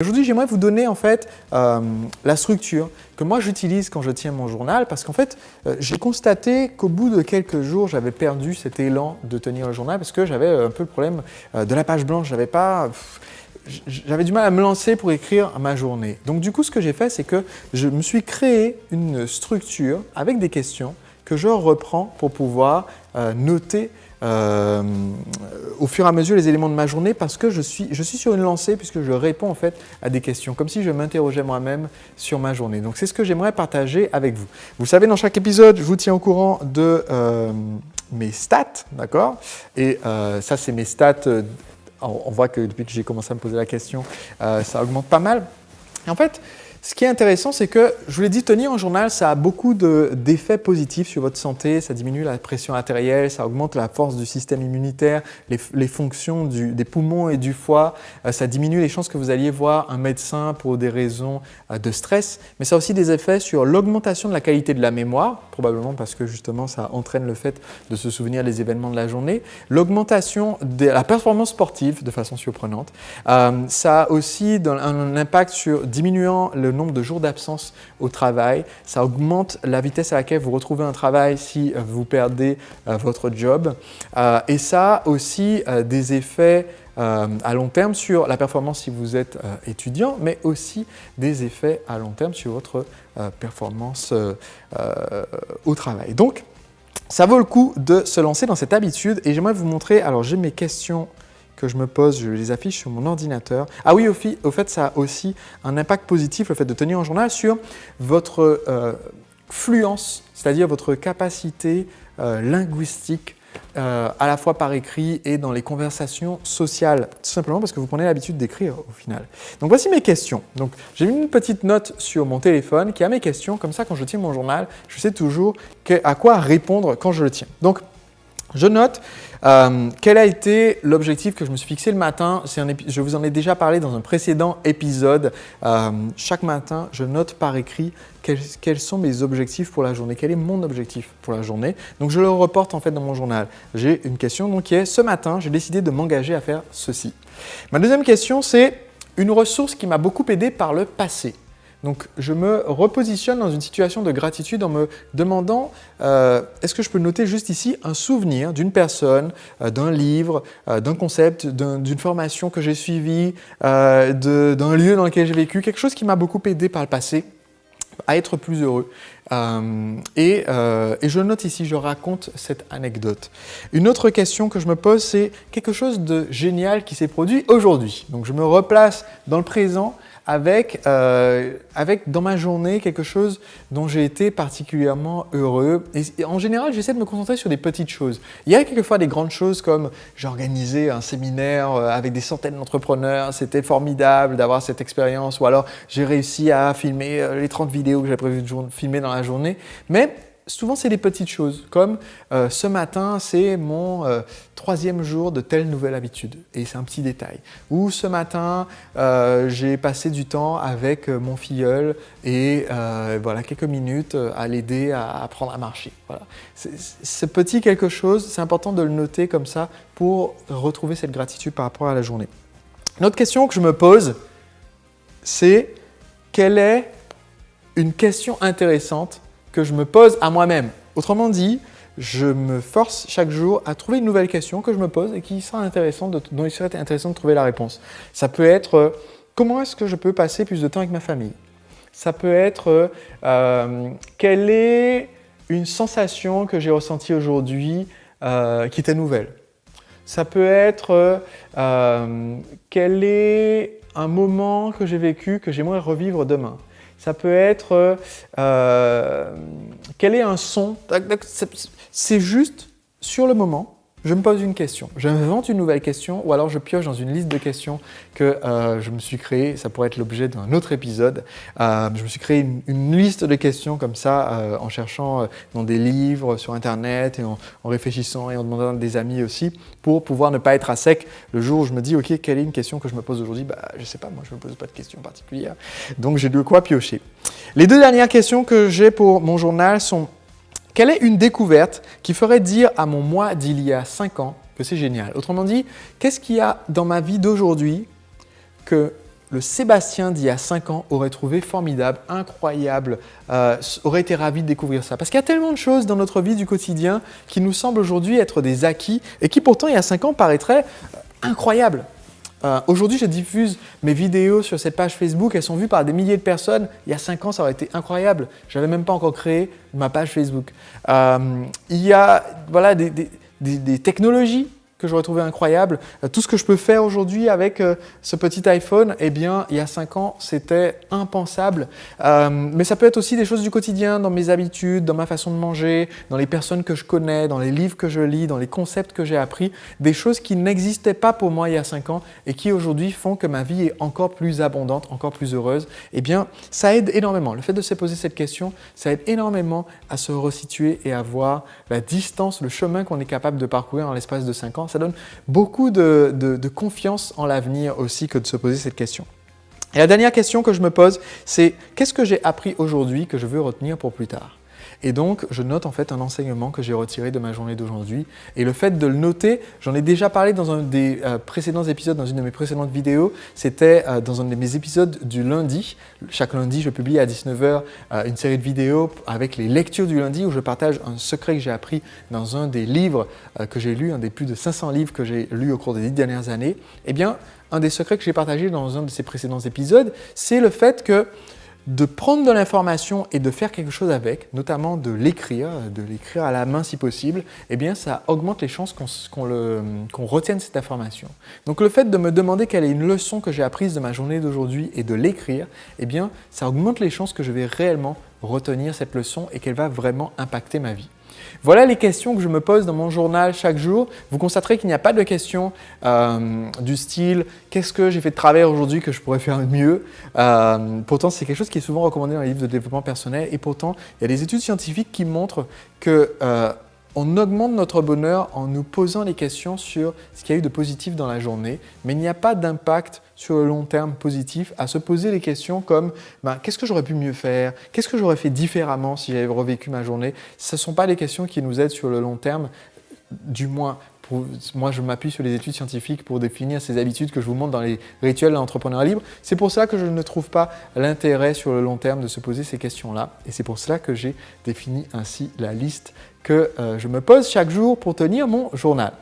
Aujourd'hui, j'aimerais vous donner en fait la structure que moi j'utilise quand je tiens mon journal parce qu'en fait, j'ai constaté qu'au bout de quelques jours, j'avais perdu cet élan de tenir le journal parce que j'avais un peu le problème de la page blanche. J'avais du mal à me lancer pour écrire ma journée. Donc du coup, ce que j'ai fait, c'est que je me suis créé une structure avec des questions que je reprends pour pouvoir noter au fur et à mesure les éléments de ma journée parce que je suis sur une lancée puisque je réponds en fait à des questions, comme si je m'interrogeais moi-même sur ma journée. Donc c'est ce que j'aimerais partager avec vous. Vous le savez, dans chaque épisode, je vous tiens au courant de mes stats, d'accord? Et ça, c'est mes stats. On voit que depuis que j'ai commencé à me poser la question, ça augmente pas mal. Et en fait, ce qui est intéressant, c'est que, je vous l'ai dit, tenir un journal, ça a beaucoup d'effets positifs sur votre santé. Ça diminue la pression artérielle, ça augmente la force du système immunitaire, les fonctions des poumons et du foie. Ça diminue les chances que vous alliez voir un médecin pour des raisons de stress. Mais ça a aussi des effets sur l'augmentation de la qualité de la mémoire, probablement parce que justement, ça entraîne le fait de se souvenir des événements de la journée. L'augmentation de la performance sportive de façon surprenante. Ça a aussi un impact sur diminuant le nombre de jours d'absence au travail. Ça augmente la vitesse à laquelle vous retrouvez un travail si vous perdez votre job. Et ça a aussi des effets à long terme sur la performance si vous êtes étudiant, mais aussi des effets à long terme sur votre performance au travail. Donc, ça vaut le coup de se lancer dans cette habitude et j'aimerais vous montrer, alors j'ai mes questions que je me pose, je les affiche sur mon ordinateur. Ah oui, au fait, ça a aussi un impact positif, le fait de tenir un journal, sur votre fluence, c'est-à-dire votre capacité linguistique, à la fois par écrit et dans les conversations sociales, tout simplement parce que vous prenez l'habitude d'écrire au final. Donc voici mes questions. Donc j'ai mis une petite note sur mon téléphone qui a mes questions, comme ça quand je tiens mon journal, je sais toujours à quoi répondre quand je le tiens. Donc je note quel a été l'objectif que je me suis fixé le matin. Je vous en ai déjà parlé dans un précédent épisode. Chaque matin, je note par écrit quels sont mes objectifs pour la journée. Quel est mon objectif pour la journée? Donc, je le reporte en fait dans mon journal. J'ai une question donc, qui est « Ce matin, j'ai décidé de m'engager à faire ceci ». Ma deuxième question, c'est une ressource qui m'a beaucoup aidé par le passé. Donc, je me repositionne dans une situation de gratitude en me demandant est-ce que je peux noter juste ici un souvenir d'une personne, d'un livre, d'un concept, d'une formation que j'ai suivie, d'un lieu dans lequel j'ai vécu, quelque chose qui m'a beaucoup aidé par le passé à être plus heureux. Et je note ici, je raconte cette anecdote. Une autre question que je me pose, c'est quelque chose de génial qui s'est produit aujourd'hui. Donc, je me replace dans le présent avec dans ma journée quelque chose dont j'ai été particulièrement heureux. Et en général, j'essaie de me concentrer sur des petites choses. Il y a quelquefois des grandes choses comme j'ai organisé un séminaire avec des centaines d'entrepreneurs, c'était formidable d'avoir cette expérience, ou alors j'ai réussi à filmer les 30 vidéos que j'avais prévu de filmer dans la journée. Mais souvent, c'est des petites choses, comme ce matin, c'est mon 3e jour de telle nouvelle habitude, et c'est un petit détail. Ou ce matin, j'ai passé du temps avec mon filleul et voilà, quelques minutes à l'aider à apprendre à marcher. Voilà. Ce petit quelque chose, c'est important de le noter comme ça pour retrouver cette gratitude par rapport à la journée. Une autre question que je me pose, c'est quelle est une question intéressante que je me pose à moi-même. Autrement dit, je me force chaque jour à trouver une nouvelle question que je me pose et dont il serait intéressant de trouver la réponse. Ça peut être comment est-ce que je peux passer plus de temps avec ma famille? Ça peut être quelle est une sensation que j'ai ressentie aujourd'hui qui était nouvelle? Ça peut être quel est un moment que j'ai vécu que j'aimerais revivre demain? Ça peut être quel est un son? C'est juste sur le moment, je me pose une question. J'invente une nouvelle question ou alors je pioche dans une liste de questions que je me suis créée. Ça pourrait être l'objet d'un autre épisode. Je me suis créé une liste de questions comme ça en cherchant dans des livres, sur Internet et en réfléchissant et en demandant à des amis aussi pour pouvoir ne pas être à sec le jour où je me dis « Ok, quelle est une question que je me pose aujourd'hui ?» Je ne sais pas, moi je ne me pose pas de questions particulières. Donc j'ai de quoi piocher. Les deux dernières questions que j'ai pour mon journal sont quelle est une découverte qui ferait dire à mon moi d'il y a 5 ans que c'est génial? Autrement dit, qu'est-ce qu'il y a dans ma vie d'aujourd'hui que le Sébastien d'il y a 5 ans aurait trouvé formidable, incroyable, aurait été ravi de découvrir ça. Parce qu'il y a tellement de choses dans notre vie du quotidien qui nous semblent aujourd'hui être des acquis et qui pourtant il y a 5 ans paraîtraient incroyables. Aujourd'hui, je diffuse mes vidéos sur cette page Facebook, elles sont vues par des milliers de personnes. Il y a 5 ans, ça aurait été incroyable. Je n'avais même pas encore créé ma page Facebook. Il y a voilà, des technologies que j'aurais trouvé incroyables. Tout ce que je peux faire aujourd'hui avec ce petit iPhone, eh bien, il y a 5 ans, c'était impensable. Mais ça peut être aussi des choses du quotidien, dans mes habitudes, dans ma façon de manger, dans les personnes que je connais, dans les livres que je lis, dans les concepts que j'ai appris, des choses qui n'existaient pas pour moi il y a 5 ans et qui aujourd'hui font que ma vie est encore plus abondante, encore plus heureuse. Eh bien, ça aide énormément. Le fait de se poser cette question, ça aide énormément à se resituer et à voir la distance, le chemin qu'on est capable de parcourir en l'espace de 5 ans. Ça donne beaucoup de confiance en l'avenir aussi que de se poser cette question. Et la dernière question que je me pose, c'est qu'est-ce que j'ai appris aujourd'hui que je veux retenir pour plus tard ? Et donc, je note en fait un enseignement que j'ai retiré de ma journée d'aujourd'hui. Et le fait de le noter, j'en ai déjà parlé dans un des précédents épisodes, dans une de mes précédentes vidéos. C'était dans un de mes épisodes du lundi. Chaque lundi, je publie à 19h une série de vidéos avec les lectures du lundi où je partage un secret que j'ai appris dans un des livres que j'ai lus, un des plus de 500 livres que j'ai lus au cours des 10 dernières années. Eh bien, un des secrets que j'ai partagé dans un de ces précédents épisodes, c'est le fait que de prendre de l'information et de faire quelque chose avec, notamment de l'écrire à la main si possible, eh bien ça augmente les chances qu'on retienne cette information. Donc le fait de me demander quelle est une leçon que j'ai apprise de ma journée d'aujourd'hui et de l'écrire, eh bien ça augmente les chances que je vais réellement retenir cette leçon et qu'elle va vraiment impacter ma vie. Voilà les questions que je me pose dans mon journal chaque jour. Vous constaterez qu'il n'y a pas de questions du style « qu'est-ce que j'ai fait de travers aujourd'hui que je pourrais faire mieux ?» Pourtant, c'est quelque chose qui est souvent recommandé dans les livres de développement personnel et pourtant, il y a des études scientifiques qui montrent que on augmente notre bonheur en nous posant les questions sur ce qu'il y a eu de positif dans la journée, mais il n'y a pas d'impact sur le long terme positif à se poser les questions comme qu'est-ce que j'aurais pu mieux faire? Qu'est-ce que j'aurais fait différemment si j'avais revécu ma journée? Ce ne sont pas les questions qui nous aident sur le long terme, du moins. Moi, je m'appuie sur les études scientifiques pour définir ces habitudes que je vous montre dans les rituels de l'entrepreneur libre. C'est pour ça que je ne trouve pas l'intérêt sur le long terme de se poser ces questions-là. Et c'est pour cela que j'ai défini ainsi la liste que je me pose chaque jour pour tenir mon journal.